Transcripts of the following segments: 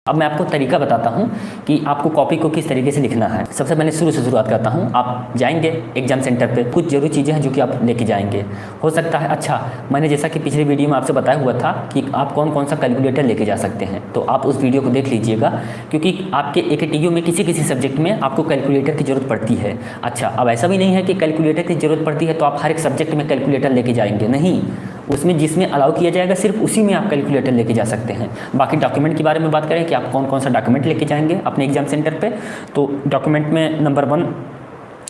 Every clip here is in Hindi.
अब मैं आपको तरीका बताता हूँ कि आपको कॉपी को किस तरीके से लिखना है। सबसे पहले शुरू से शुरुआत करता हूँ। आप जाएंगे एग्जाम सेंटर पे, कुछ जरूरी चीज़ें हैं जो कि आप लेके जाएंगे। हो सकता है, अच्छा मैंने जैसा कि पिछले वीडियो में आपसे बताया हुआ था कि आप कौन कौन सा कैलकुलेटर लेके जा सकते हैं, तो आप उस वीडियो को देख लीजिएगा, क्योंकि आपके AKTU में किसी किसी सब्जेक्ट में आपको कैलकुलेटर की ज़रूरत पड़ती है। अच्छा, अब ऐसा भी नहीं है कि कैलकुलेटर की ज़रूरत पड़ती है तो आप हर एक सब्जेक्ट में कैलकुलेटर लेके जाएंगे, नहीं। उसमें जिसमें अलाउ किया जाएगा सिर्फ उसी में आप कैलकुलेटर लेके जा सकते हैं। बाकी डॉक्यूमेंट के बारे में बात करें कि आप कौन कौन सा डॉक्यूमेंट लेके जाएंगे अपने एग्जाम सेंटर पे, तो डॉक्यूमेंट में नंबर 1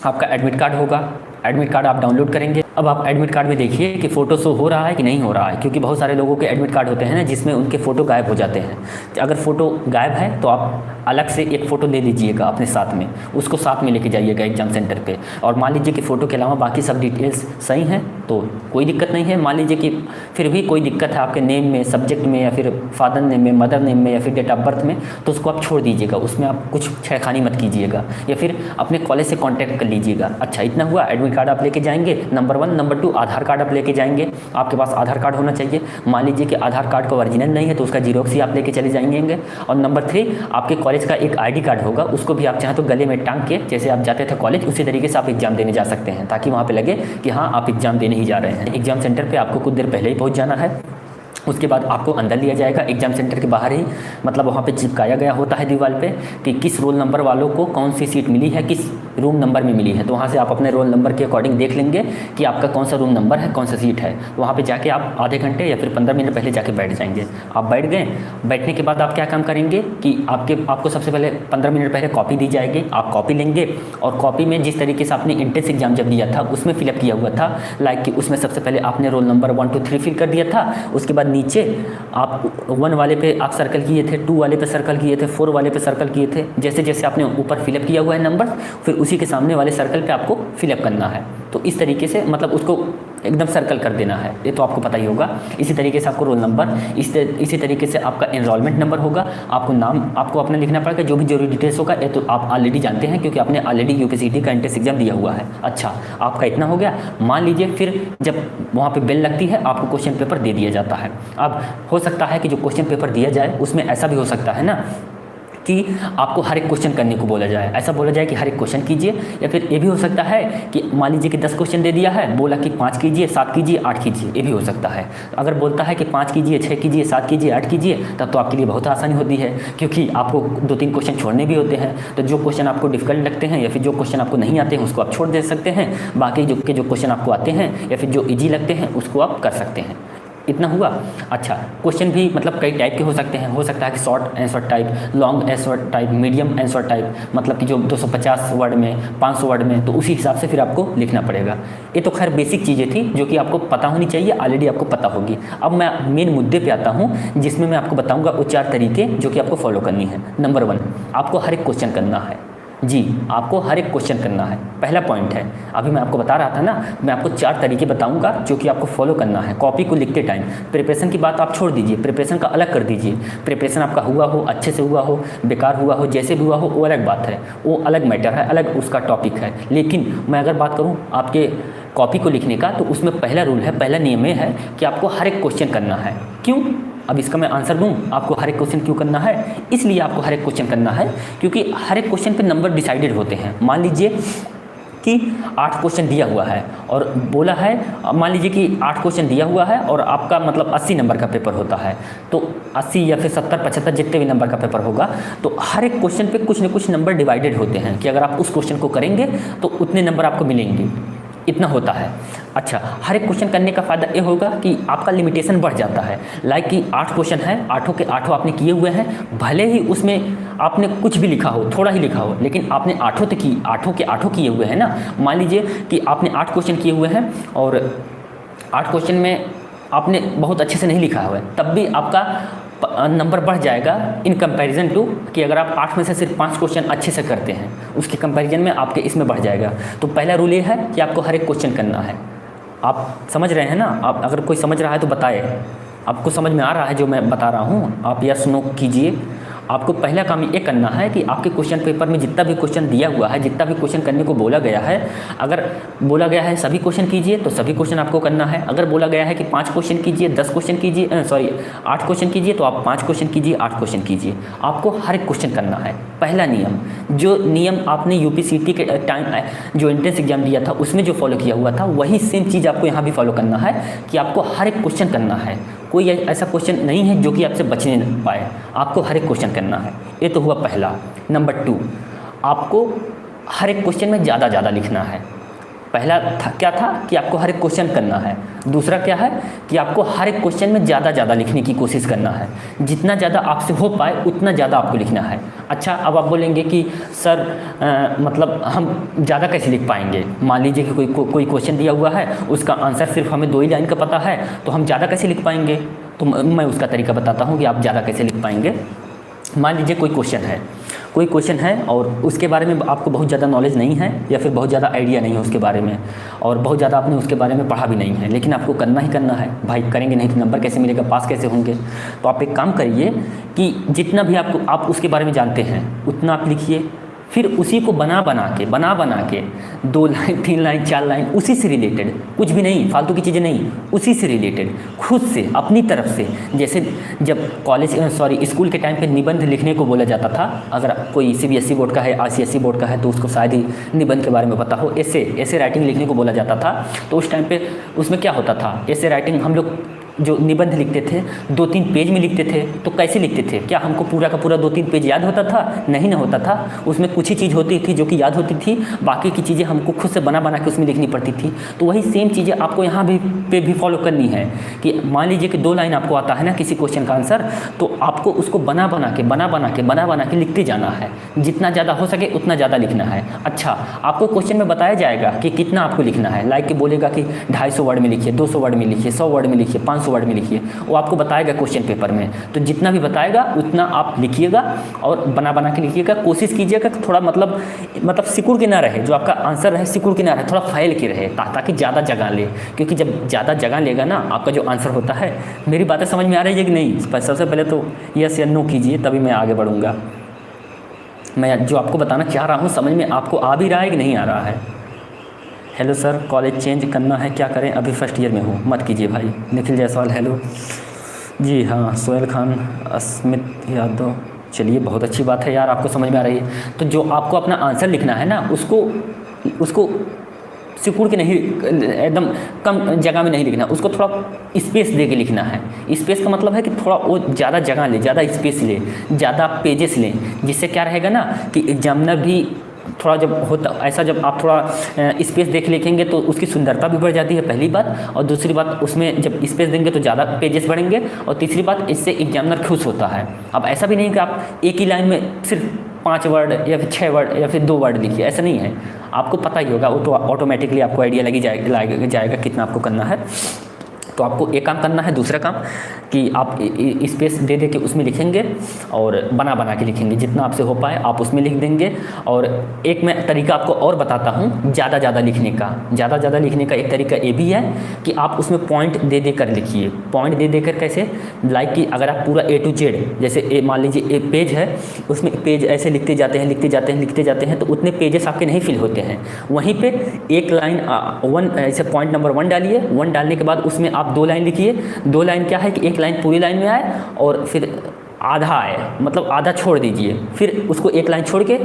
आपका एडमिट कार्ड होगा। एडमिट कार्ड आप डाउनलोड करेंगे। अब आप एडमिट कार्ड में देखिए कि फ़ोटो शो हो रहा है कि नहीं हो रहा है, क्योंकि बहुत सारे लोगों के एडमिट कार्ड होते हैं ना जिसमें उनके फ़ोटो गायब हो जाते हैं। अगर फ़ोटो गायब है तो आप अलग से एक फ़ोटो ले लीजिएगा अपने साथ में, उसको साथ में लेके जाइएगा एग्जाम सेंटर पे। और मान लीजिए कि फ़ोटो के अलावा बाकी सब डिटेल्स सही हैं तो कोई दिक्कत नहीं है। मान लीजिए कि फिर भी कोई दिक्कत है आपके नेम में, सब्जेक्ट में, या फिर फादर नेम में, मदर नेम में, या फिर डेट ऑफ बर्थ में, तो उसको आप छोड़ दीजिएगा, उसमें आप कुछ छेड़खानी मत कीजिएगा, या फिर अपने कॉलेज से कॉन्टैक्ट कर लीजिएगा। अच्छा, इतना हुआ। एडमिट कार्ड आप लेके जाएंगे, नंबर 1। नंबर 2, आधार कार्ड आप लेके जाएंगे। आपके पास आधार कार्ड होना चाहिए। मान लीजिए कि आधार कार्ड का ओरिजिनल नहीं है तो उसका जीरोक्स ही आप लेके चले जाएंगे। और नंबर 3, आपके कॉलेज का एक ID कार्ड होगा, उसको भी आप चाहें तो गले में टांग के, जैसे आप जाते थे कॉलेज, उसी तरीके से आप एग्जाम देने जा सकते हैं, ताकि वहाँ पे लगे कि हाँ आप एग्जाम देने ही जा रहे हैं। एग्जाम सेंटर पे आपको कुछ देर पहले ही पहुँच जाना है। उसके बाद आपको अंदर लिया जाएगा। एग्जाम सेंटर के बाहर ही, मतलब वहाँ पे चिपकाया गया होता है दीवार पे कि किस रोल नंबर वालों को कौन सी सीट मिली है, किस रूम नंबर में मिली है। तो वहाँ से आप अपने रोल नंबर के अकॉर्डिंग देख लेंगे कि आपका कौन सा रूम नंबर है, कौन सा सीट है। वहाँ पे जाके आप आधे घंटे या फिर 15 मिनट पहले जाके बैठ जाएंगे। आप बैठ गए, बैठने के बाद आप क्या काम करेंगे कि आपको सबसे पहले 15 मिनट पहले कॉपी दी जाएगी। आप कॉपी लेंगे और कॉपी में जिस तरीके से आपने एंट्रेंस एग्जाम जब दिया था उसमें फिलअप किया हुआ था, लाइक कि उसमें सबसे पहले आपने रोल नंबर 1 2 3 फिल कर दिया था। उसके बाद नीचे आप 1 वाले पे आप सर्कल किए थे, 2 वाले पे सर्कल किए थे, 4 वाले पे सर्कल किए थे। जैसे जैसे आपने ऊपर फिलअप किया हुआ है नंबर, फिर उसी के सामने वाले सर्कल पे आपको फिलअप करना है। तो इस तरीके से मतलब उसको एकदम सर्कल कर देना है, ये तो आपको पता ही होगा। इसी तरीके से आपको रोल नंबर, इसी तरीके से आपका एनरोलमेंट नंबर होगा। आपको नाम आपको अपना लिखना पड़ेगा, जो भी जरूरी डिटेल्स होगा ये तो आप ऑलरेडी जानते हैं, क्योंकि आपने ऑलरेडी UPSC का एंट्रेंस एग्जाम दिया हुआ है। अच्छा, आपका इतना हो गया। मान लीजिए फिर जब वहाँ पे बेल लगती है आपको क्वेश्चन पेपर दे दिया जाता है। अब हो सकता है कि जो क्वेश्चन पेपर दिया जाए उसमें ऐसा भी हो सकता है ना कि आपको हर एक क्वेश्चन करने को बोला जाए, ऐसा बोला जाए कि हर एक क्वेश्चन कीजिए। या फिर ये भी हो सकता है कि मान लीजिए कि 10 क्वेश्चन दे दिया है, बोला कि 5 कीजिए, 7 कीजिए, 8 कीजिए, ये भी हो सकता है। अगर बोलता है कि 5 कीजिए, 6 कीजिए, 7 कीजिए, 8 कीजिए, तब तो आपके लिए बहुत आसानी होती है, क्योंकि आपको 2-3 क्वेश्चन छोड़ने भी होते हैं। तो जो क्वेश्चन आपको डिफिकल्ट लगते हैं या फिर जो क्वेश्चन आपको नहीं आते हैं उसको आप छोड़ दे सकते हैं। बाकी जो क्वेश्चन आपको आते हैं या फिर जो ईजी लगते हैं उसको आप कर सकते हैं। इतना हुआ। अच्छा, क्वेश्चन भी मतलब कई टाइप के हो सकते हैं। हो सकता है कि short answer type, long answer type, medium answer type, मतलब कि जो 250 वर्ड में, 500 वर्ड में, तो उसी हिसाब से फिर आपको लिखना पड़ेगा। ये तो खैर बेसिक चीज़ें थी जो कि आपको पता होनी चाहिए, ऑलरेडी आपको पता होगी। अब मैं मेन मुद्दे पे आता हूँ, जिसमें मैं आपको बताऊँगा वो 4 तरीके जो कि आपको फॉलो करनी है। नंबर 1, आपको हर एक क्वेश्चन करना है। जी, आपको हर एक क्वेश्चन करना है, पहला पॉइंट है। अभी मैं आपको बता रहा था ना, मैं आपको 4 तरीके बताऊंगा जो कि आपको फॉलो करना है कॉपी को लिखते टाइम। प्रिपरेशन की बात आप छोड़ दीजिए, प्रिपरेशन का अलग कर दीजिए। प्रिपरेशन आपका हुआ हो, अच्छे से हुआ हो, बेकार हुआ हो, जैसे भी हुआ हो, वो अलग बात है, वो अलग मैटर है, अलग उसका टॉपिक है। लेकिन मैं अगर बात करूँ आपके कॉपी को लिखने का, तो उसमें पहला रूल है, पहला नियम ये है कि आपको हर एक क्वेश्चन करना है। क्यों? अब इसका मैं आंसर दूं, आपको हर एक क्वेश्चन क्यों करना है? इसलिए आपको हर एक क्वेश्चन करना है क्योंकि हर एक क्वेश्चन पे नंबर डिसाइडेड होते हैं। मान लीजिए कि 8 क्वेश्चन दिया हुआ है और बोला है, मान लीजिए कि 8 क्वेश्चन दिया हुआ है और आपका मतलब 80 नंबर का पेपर होता है, तो 80 या फिर 70 75 जितने भी नंबर का पेपर होगा, तो हर एक क्वेश्चन पे कुछ न कुछ नंबर डिवाइडेड होते हैं कि अगर आप उस क्वेश्चन को करेंगे तो उतने नंबर आपको मिलेंगे, इतना होता है। अच्छा, हर एक क्वेश्चन करने का फ़ायदा ये होगा कि आपका लिमिटेशन बढ़ जाता है। लाइक कि 8 क्वेश्चन है, 8 के 8 आपने किए हुए हैं, भले ही उसमें आपने कुछ भी लिखा हो, थोड़ा ही लिखा हो, लेकिन आपने 8 के 8 किए हुए हैं ना। मान लीजिए कि आपने 8 क्वेश्चन किए हुए हैं और 8 क्वेश्चन में आपने बहुत अच्छे से नहीं लिखा हुआ है, तब भी आपका नंबर बढ़ जाएगा इन कंपैरिजन टू कि अगर आप 8 में से सिर्फ 5 क्वेश्चन अच्छे से करते हैं, उसके कंपैरिजन में आपके इसमें बढ़ जाएगा। तो पहला रूल ये है कि आपको हर एक क्वेश्चन करना है। आप समझ रहे हैं ना? आप अगर कोई समझ रहा है तो बताए, आपको समझ में आ रहा है जो मैं बता रहा हूँ? आप यस नो कीजिए। आपको पहला काम ये करना है कि आपके क्वेश्चन पेपर में जितना भी क्वेश्चन दिया हुआ है, जितना भी क्वेश्चन करने को बोला गया है, अगर बोला गया है सभी क्वेश्चन कीजिए तो सभी क्वेश्चन आपको करना है। अगर बोला गया है कि 5 क्वेश्चन कीजिए, 10 क्वेश्चन कीजिए, 8 क्वेश्चन कीजिए, तो आप 5 क्वेश्चन कीजिए, 8 क्वेश्चन कीजिए। आपको हर एक क्वेश्चन करना है। पहला नियम, जो नियम आपने यूपीसीटी के टाइम जो एंट्रेंस एग्जाम दिया था उसमें जो फॉलो किया हुआ था, वही सेम चीज़ आपको यहाँ भी फॉलो करना है कि आपको हर एक क्वेश्चन करना है। कोई ऐसा क्वेश्चन नहीं है जो कि आपसे बचने न पाए, आपको हर एक क्वेश्चन करना है। ये तो हुआ पहला। नंबर 2, आपको हर एक क्वेश्चन में ज़्यादा लिखना है। पहला क्या था कि आपको हर एक क्वेश्चन करना है। दूसरा क्या है कि आपको हर एक क्वेश्चन में ज़्यादा लिखने की कोशिश करना है। जितना ज़्यादा आपसे हो पाए उतना ज़्यादा आपको लिखना है। अच्छा, अब आप बोलेंगे कि सर मतलब हम ज़्यादा कैसे लिख पाएंगे? मान लीजिए कि कोई क्वेश्चन दिया हुआ है, उसका आंसर सिर्फ हमें 2 ही लाइन का पता है, तो हम ज़्यादा कैसे लिख पाएंगे? तो मैं उसका तरीका बताता हूँ कि आप ज़्यादा कैसे लिख पाएंगे। मान लीजिए कोई क्वेश्चन है और उसके बारे में आपको बहुत ज़्यादा नॉलेज नहीं है या फिर बहुत ज़्यादा आइडिया नहीं है उसके बारे में, और बहुत ज़्यादा आपने उसके बारे में पढ़ा भी नहीं है, लेकिन आपको करना ही करना है। भाई करेंगे नहीं तो नंबर कैसे मिलेगा, पास कैसे होंगे? तो आप एक काम करिए कि जितना भी आप उसके बारे में जानते हैं उतना आप लिखिए। फिर उसी को बना बना के 2 लाइन, 3 लाइन, 4 लाइन उसी से रिलेटेड, कुछ भी नहीं, फालतू की चीज़ें नहीं, उसी से रिलेटेड खुद से अपनी तरफ से। जैसे जब स्कूल के टाइम पे निबंध लिखने को बोला जाता था, अगर कोई सीबीएसई बोर्ड का है, आईसीएसई बोर्ड का है तो उसको शायद ही निबंध के बारे में पता हो। ऐसे राइटिंग लिखने को बोला जाता था, तो उस टाइम पर उसमें क्या होता था, ऐसे राइटिंग हम लोग जो निबंध लिखते थे 2-3 पेज में लिखते थे। तो कैसे लिखते थे? क्या हमको पूरा का पूरा 2-3 पेज याद होता था? नहीं ना होता था। उसमें कुछ ही चीज़ होती थी जो कि याद होती थी, बाकी की चीज़ें हमको खुद से बना के उसमें लिखनी पड़ती थी। तो वही सेम चीज़ें आपको यहाँ भी फॉलो करनी है कि मान लीजिए कि 2 लाइन आपको आता है ना किसी क्वेश्चन का आंसर, तो आपको उसको बना बना के लिखते जाना है। जितना ज़्यादा हो सके उतना ज़्यादा लिखना है। अच्छा, आपको क्वेश्चन में बताया जाएगा कि कितना आपको लिखना है। लाइक बोलेगा कि 250 वर्ड में लिखिए, 200 वर्ड में लिखिए, 100 वर्ड में लिखिए, 500 वर्ड में लिखिए, वो आपको बताएगा क्वेश्चन पेपर में। तो जितना भी बताएगा उतना आप लिखिएगा और बना के लिखिएगा। कोशिश कीजिएगा कि थोड़ा मतलब सिकुड़ के ना रहे, जो आपका आंसर रहे सिकुड़ के ना रहे, थोड़ा फैल के रहे, ताकि ज़्यादा जगह ले। क्योंकि जब ज़्यादा जगह लेगा ना आपका जो आंसर होता है, मेरी बातें समझ में आ रही है कि नहीं? सबसे पहले तो यस या नो कीजिए, तभी मैं आगे बढ़ूँगा। मैं जो आपको बताना चाह रहा हूँ समझ में आपको आ भी रहा है कि नहीं आ रहा है? हेलो सर, कॉलेज चेंज करना है, क्या करें? अभी फर्स्ट ईयर में हूँ। मत कीजिए भाई। निखिल जायसवाल हेलो जी। हाँ, सोहेल खान, अस्मित यादव, चलिए बहुत अच्छी बात है यार, आपको समझ में आ रही है। तो जो आपको अपना आंसर लिखना है ना, उसको सिकुड़ के नहीं, एकदम कम जगह में नहीं लिखना, उसको थोड़ा स्पेस दे के लिखना है। स्पेस का मतलब है कि थोड़ा वो ज़्यादा जगह ले, ज़्यादा स्पेस ले, ज़्यादा पेजेस लें, जिससे क्या रहेगा ना कि एग्जामिनर भी थोड़ा जब होता ऐसा, जब आप थोड़ा स्पेस देख लिखेंगे तो उसकी सुंदरता भी बढ़ जाती है, पहली बात। और दूसरी बात, उसमें जब स्पेस देंगे तो ज़्यादा पेजेस बढ़ेंगे। और तीसरी बात, इससे एग्जामिनर खुश होता है। अब ऐसा भी नहीं कि आप एक ही लाइन में सिर्फ 5 वर्ड या फिर 6 वर्ड या फिर 2 वर्ड लिखिए, ऐसा नहीं है। आपको पता ही होगा, वो तो ऑटोमेटिकली आपको आइडिया लगी जाएगा कितना आपको करना है। तो आपको एक काम करना है। दूसरा काम कि आप स्पेस दे के उसमें लिखेंगे और बना के लिखेंगे, जितना आपसे हो पाए आप उसमें लिख देंगे। और एक मैं तरीका आपको और बताता हूँ ज़्यादा लिखने का। ज़्यादा लिखने का एक तरीका ये भी है कि आप उसमें पॉइंट दे कर लिखिए। पॉइंट दे कर कैसे? लाइक कि अगर आप पूरा A to Z, जैसे मान लीजिए एक पेज है, उसमें पेज ऐसे लिखते जाते हैं तो उतने पेजेस आपके नहीं फिल होते हैं। वहीं पे एक लाइन 1 ऐसे पॉइंट नंबर 1 डालिए। 1 डालने के बाद उसमें आप 2 लाइन लिखिए। 2 लाइन क्या है कि एक लाइन पूरी लाइन में आए और फिर आधा आए, मतलब आधा छोड़ दीजिए। फिर उसको एक लाइन छोड़ के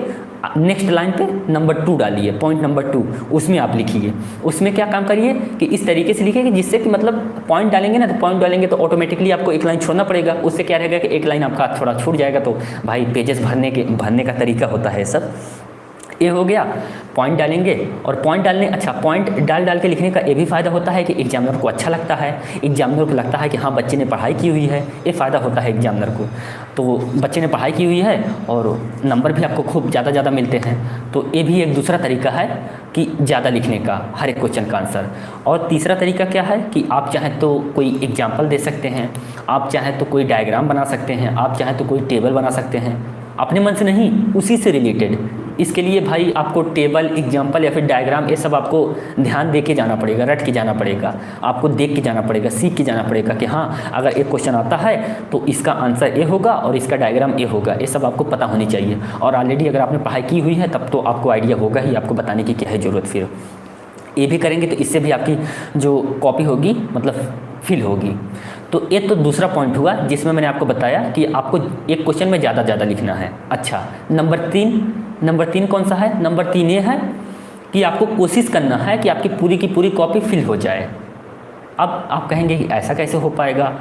नेक्स्ट लाइन पे नंबर 2 डालिए, पॉइंट नंबर 2 उसमें आप लिखिए। उसमें क्या काम करिए कि इस तरीके से लिखिए कि जिससे कि मतलब पॉइंट डालेंगे ना, तो पॉइंट डालेंगे तो ऑटोमेटिकली आपको एक लाइन छोड़ना पड़ेगा। उससे क्या रहेगा कि एक लाइन आपका थोड़ा छूट जाएगा। तो भाई पेजेस भरने का तरीका होता है सब। ये हो गया, पॉइंट डालेंगे। और पॉइंट डाल के लिखने का ये भी फ़ायदा होता है कि एग्जामिनर को अच्छा लगता है, एग्जामिनर को लगता है कि हाँ बच्चे ने पढ़ाई की हुई है। ये फ़ायदा होता है एग्जामिनर को, तो बच्चे ने पढ़ाई की हुई है और नंबर भी आपको खूब ज़्यादा मिलते हैं। तो ये भी एक दूसरा तरीका है कि ज़्यादा लिखने का हर एक क्वेश्चन का आंसर। और तीसरा तरीका क्या है कि आप चाहें तो कोई एग्जाम्पल दे सकते हैं, आप चाहें तो कोई डायग्राम बना सकते हैं, आप चाहें तो कोई टेबल बना सकते हैं, अपने मन से नहीं, उसी से रिलेटेड। इसके लिए भाई आपको टेबल, एग्जाम्पल या फिर डायग्राम ये सब आपको ध्यान दे के जाना पड़ेगा, रट के जाना पड़ेगा, आपको देख के जाना पड़ेगा, सीख के जाना पड़ेगा कि हाँ अगर एक क्वेश्चन आता है तो इसका आंसर ये होगा और इसका डायग्राम ये होगा। ये सब आपको पता होनी चाहिए। और ऑलरेडी अगर आपने पढ़ाई की हुई है तब तो आपको आइडिया होगा ही, आपको बताने की क्या है ज़रूरत। फिर ये भी करेंगे तो इससे भी आपकी जो कॉपी होगी मतलब फिल होगी। तो ये तो दूसरा पॉइंट हुआ जिसमें मैंने आपको बताया कि आपको एक क्वेश्चन में ज़्यादा लिखना है। अच्छा, नंबर तीन कौन सा है? नंबर 3 ये है कि आपको कोशिश करना है कि आपकी पूरी की पूरी कॉपी फिल हो जाए। अब आप कहेंगे कि ऐसा कैसे हो पाएगा?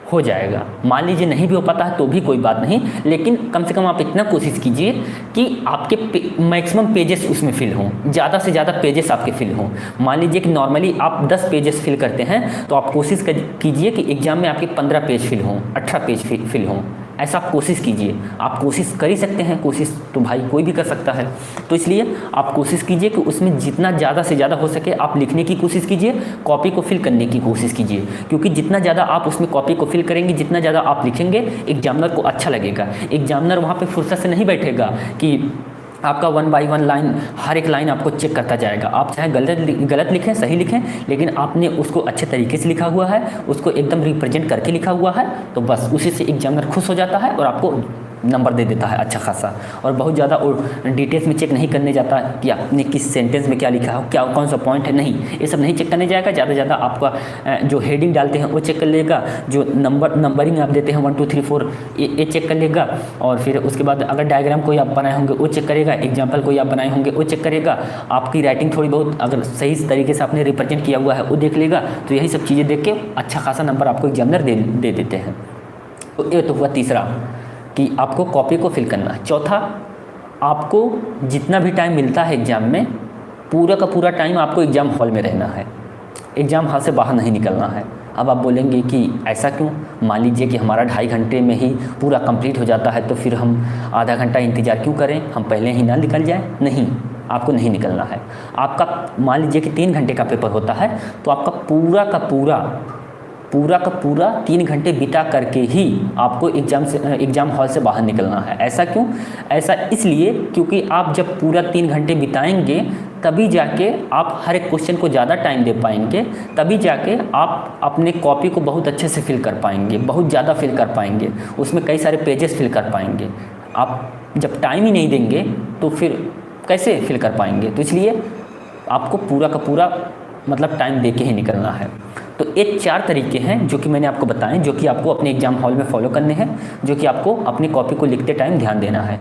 हो जाएगा। मान लीजिए नहीं भी हो पाता है तो भी कोई बात नहीं, लेकिन कम से कम आप इतना कोशिश कीजिए कि आपके मैक्सिमम पेजेस उसमें फिल हों, ज़्यादा से ज़्यादा पेजेस आपके फिल हों। मान लीजिए कि नॉर्मली आप 10 पेजेस फिल करते हैं तो आप कोशिश कीजिए कि एग्जाम में आपके 15 पेज फिल हों, 18 पेज फिल हों। ऐसा आप कोशिश कीजिए। आप कोशिश कर ही सकते हैं, कोशिश तो भाई कोई भी कर सकता है। तो इसलिए आप कोशिश कीजिए कि उसमें जितना ज़्यादा से ज़्यादा हो सके आप लिखने की कोशिश कीजिए, कॉपी को फिल करने की कोशिश कीजिए। क्योंकि जितना ज़्यादा आप उसमें कॉपी को फिल करेंगे, जितना ज़्यादा आप लिखेंगे, एग्जामिनर को अच्छा लगेगा। एग्जामिनर वहाँ पर फुर्सत से नहीं बैठेगा कि आपका 1 बाई 1 लाइन, हर एक लाइन आपको चेक करता जाएगा। आप चाहे गलत लिखें, सही लिखें, लेकिन आपने उसको अच्छे तरीके से लिखा हुआ है, उसको एकदम रिप्रेजेंट करके लिखा हुआ है, तो बस उसी से एग्जामिनर खुश हो जाता है और आपको नंबर दे देता है अच्छा खासा। और बहुत ज़्यादा और डिटेल्स में चेक नहीं करने जाता कि आपने किस सेंटेंस में क्या लिखा है, क्या कौन सा पॉइंट है, नहीं, ये सब नहीं चेक करने जाएगा। ज़्यादा से ज़्यादा आपका जो हेडिंग डालते हैं वो चेक कर लेगा, जो नंबरिंग आप देते हैं 1 2 3 4 ये चेक कर लेगा। और फिर उसके बाद अगर डायग्राम कोई आप बनाए होंगे वो चेक करेगा, एग्जाम्पल कोई आप बनाए होंगे वो चेक करेगा, आपकी राइटिंग थोड़ी बहुत अगर सही तरीके से आपने रिप्रेजेंट किया हुआ है वो देख लेगा। तो यही सब चीज़ें देख के अच्छा खासा नंबर आपको एग्जामिनर दे देते हैं। तो ये तो हुआ तीसरा कि आपको कॉपी को फिल करना। चौथा, आपको जितना भी टाइम मिलता है एग्ज़ाम में, पूरा का पूरा टाइम आपको एग्ज़ाम हॉल में रहना है, एग्ज़ाम हॉल से बाहर नहीं निकलना है। अब आप बोलेंगे कि ऐसा क्यों? मान लीजिए कि हमारा 2.5 घंटे में ही पूरा कंप्लीट हो जाता है तो फिर हम आधा घंटा इंतज़ार क्यों करें, हम पहले ही ना निकल जाएं? नहीं, आपको नहीं निकलना है। आपका मान लीजिए कि 3 घंटे का पेपर होता है तो आपका पूरा का पूरा 3 घंटे बिता करके ही आपको एग्ज़ाम हॉल से बाहर निकलना है। ऐसा क्यों? ऐसा इसलिए क्योंकि आप जब पूरा 3 घंटे बिताएंगे तभी जाके आप हर एक क्वेश्चन को ज़्यादा टाइम दे पाएंगे, तभी जाके आप अपने कॉपी को बहुत अच्छे से फिल कर पाएंगे, बहुत ज़्यादा फिल कर पाएंगे, उसमें कई सारे पेजेस फिल कर पाएंगे। आप जब टाइम ही नहीं देंगे तो फिर कैसे फिल कर पाएंगे? तो इसलिए आपको पूरा का पूरा मतलब टाइम दे के ही निकलना है। तो ये 4 तरीके हैं जो कि मैंने आपको बताएं, जो कि आपको अपने एग्ज़ाम हॉल में फॉलो करने हैं, जो कि आपको अपनी कॉपी को लिखते टाइम ध्यान देना है।